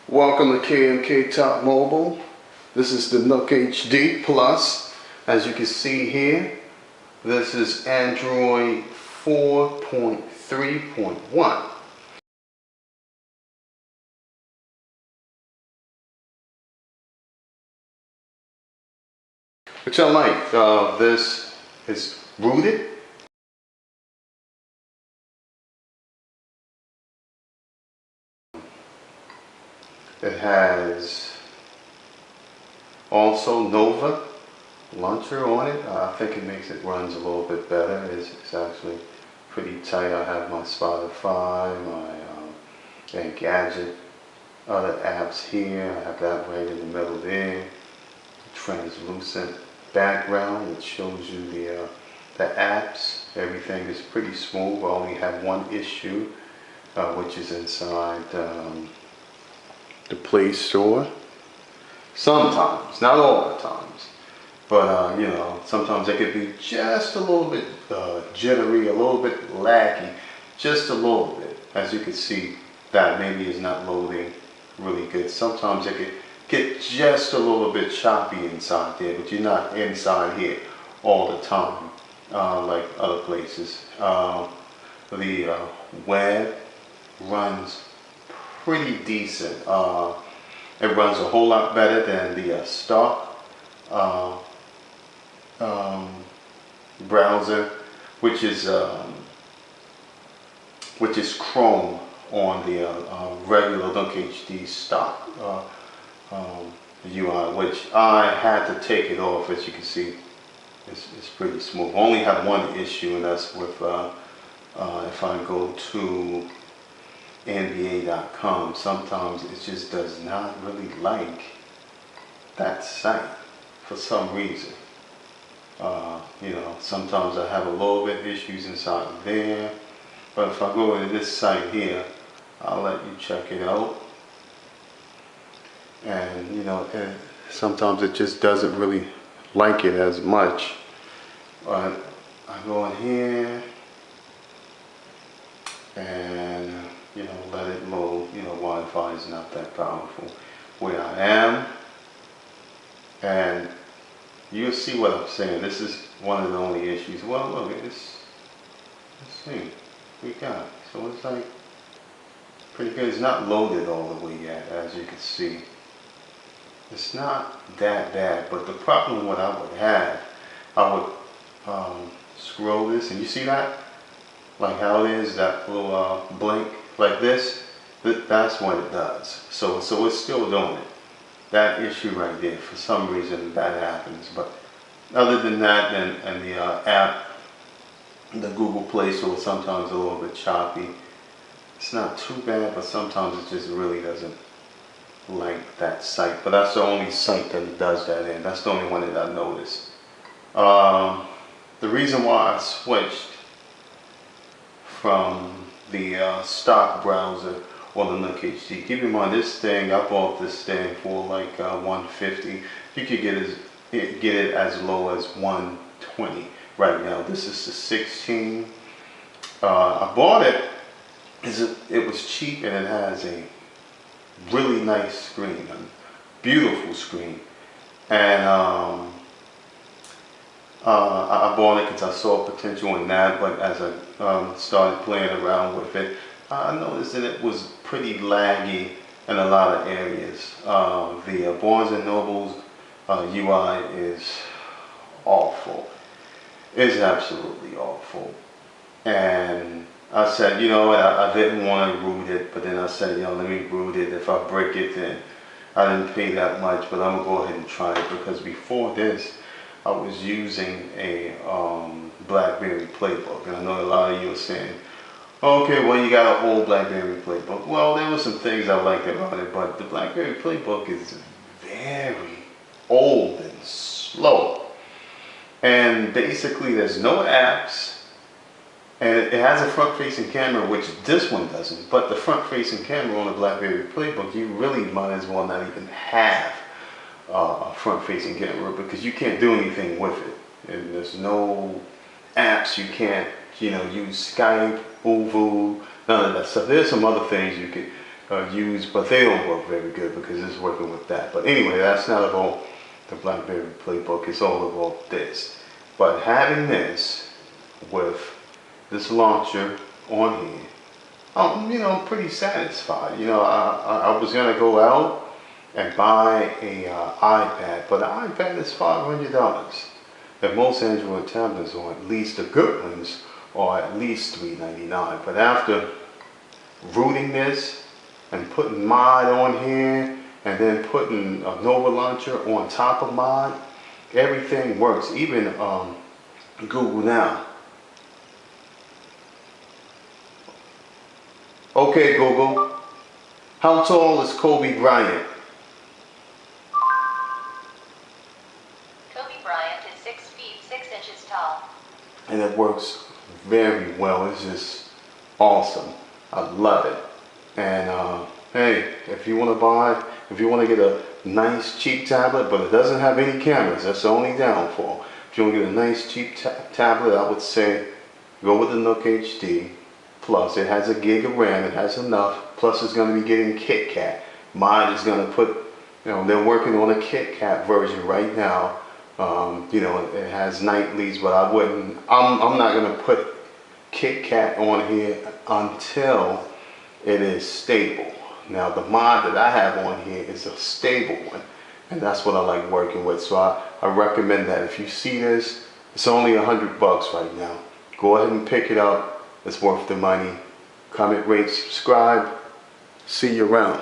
Welcome to KMK Top Mobile. This is the Nook HD Plus. As you can see here, this is Android 4.3.1. Which I like. This is rooted. It has also Nova launcher on it. I think it makes it runs a little bit better. It's actually pretty tight. I have my Spotify, my Gadget, other apps here. I have that right in the middle there. Translucent background which shows you the apps. Everything is pretty smooth. I only have one issue, which is inside the Play Store. Sometimes, not all the times, but you know, sometimes it could be just a little bit jittery, a little bit laggy, just a little bit. As you can see, that maybe is not loading really good. Sometimes it could get just a little bit choppy inside there, but you're not inside here all the time like other places. The web runs pretty decent. It runs a whole lot better than the stock browser, which is Chrome on the regular Nook HD stock UI, which I had to take it off. As you can see, it's pretty smooth. I only have one issue, and that's with if I go to NBA.com, sometimes it just does not really like that site for some reason. You know, sometimes I have a little bit issues inside there, but if I go to this site here, I'll let you check it out. And you know, sometimes it just doesn't really like it as much. But I go in here and you know, let it load. You know, Wi-Fi is not that powerful where I am, and you'll see what I'm saying. This is one of the only issues. Well, look at this. Let's see, we got. So it's like pretty good. It's not loaded all the way yet, as you can see. It's not that bad, but the problem what I would have, I would scroll this, and you see that, like how it is, that little blink like this. That's what it does. So it's still doing it. That issue right there, for some reason that happens. But other than that, and the app, the Google Play Store, sometimes a little bit choppy. It's not too bad, but sometimes it just really doesn't like that site. But that's the only site that it does that in. That's the only one that I noticed. The reason why I switched from the stock browser or the Nook HD, keep in mind this thing, I bought this thing for like $150. You could get it as low as $120 right now. This is the 16. I bought it. It was cheap, and it has a really nice screen, a beautiful screen. And I bought it because I saw potential in that, but as I started playing around with it, I noticed that it was pretty laggy in a lot of areas. The Barnes & Noble's UI is awful. It's absolutely awful. And I said, you know what, I didn't want to root it, but then I said, you know, let me root it. If I break it, then I didn't pay that much, but I'm going to go ahead and try it, because before this, I was using a BlackBerry Playbook, and I know a lot of you are saying, okay, well, you got an old BlackBerry Playbook. Well, there were some things I liked about it, but the BlackBerry Playbook is very old and slow, and basically there's no apps, and it has a front-facing camera, which this one doesn't. But the front-facing camera on the BlackBerry Playbook, you really might as well not even have a front-facing camera, because you can't do anything with it. And there's no apps. You can't, you know, use Skype, Uvu, none of that stuff. There's some other things you could use, but they don't work very good because it's working with that. But anyway, that's not about the BlackBerry Playbook. It's all about this. But having this with this launcher on here, I'm pretty satisfied. I was gonna go out and buy a iPad, but the iPad is $500. And most Android tablets, or at least the good ones, are at least $399. But after rooting this and putting mod on here, and then putting a Nova launcher on top of mod, everything works. Even Google Now. Okay, Google, how tall is Kobe Bryant? Kobe Bryant is 6 feet 6 inches tall. And it works very well. It's just awesome. I love it. And hey, if you want to get a nice cheap tablet, but it doesn't have any cameras, that's the only downfall. If you want to get a nice cheap tablet, I would say go with the Nook HD Plus. It has a gig of RAM, it has enough, plus it's going to be getting KitKat. Mine is going to put, they're working on a KitKat version right now. It has nightlies, but I'm not going to put KitKat on here until it is stable. Now the mod that I have on here is a stable one, and that's what I like working with. So I recommend that. If you see this, it's only $100 right now. Go ahead and pick it up. It's worth the money. Comment, rate, subscribe. See you around.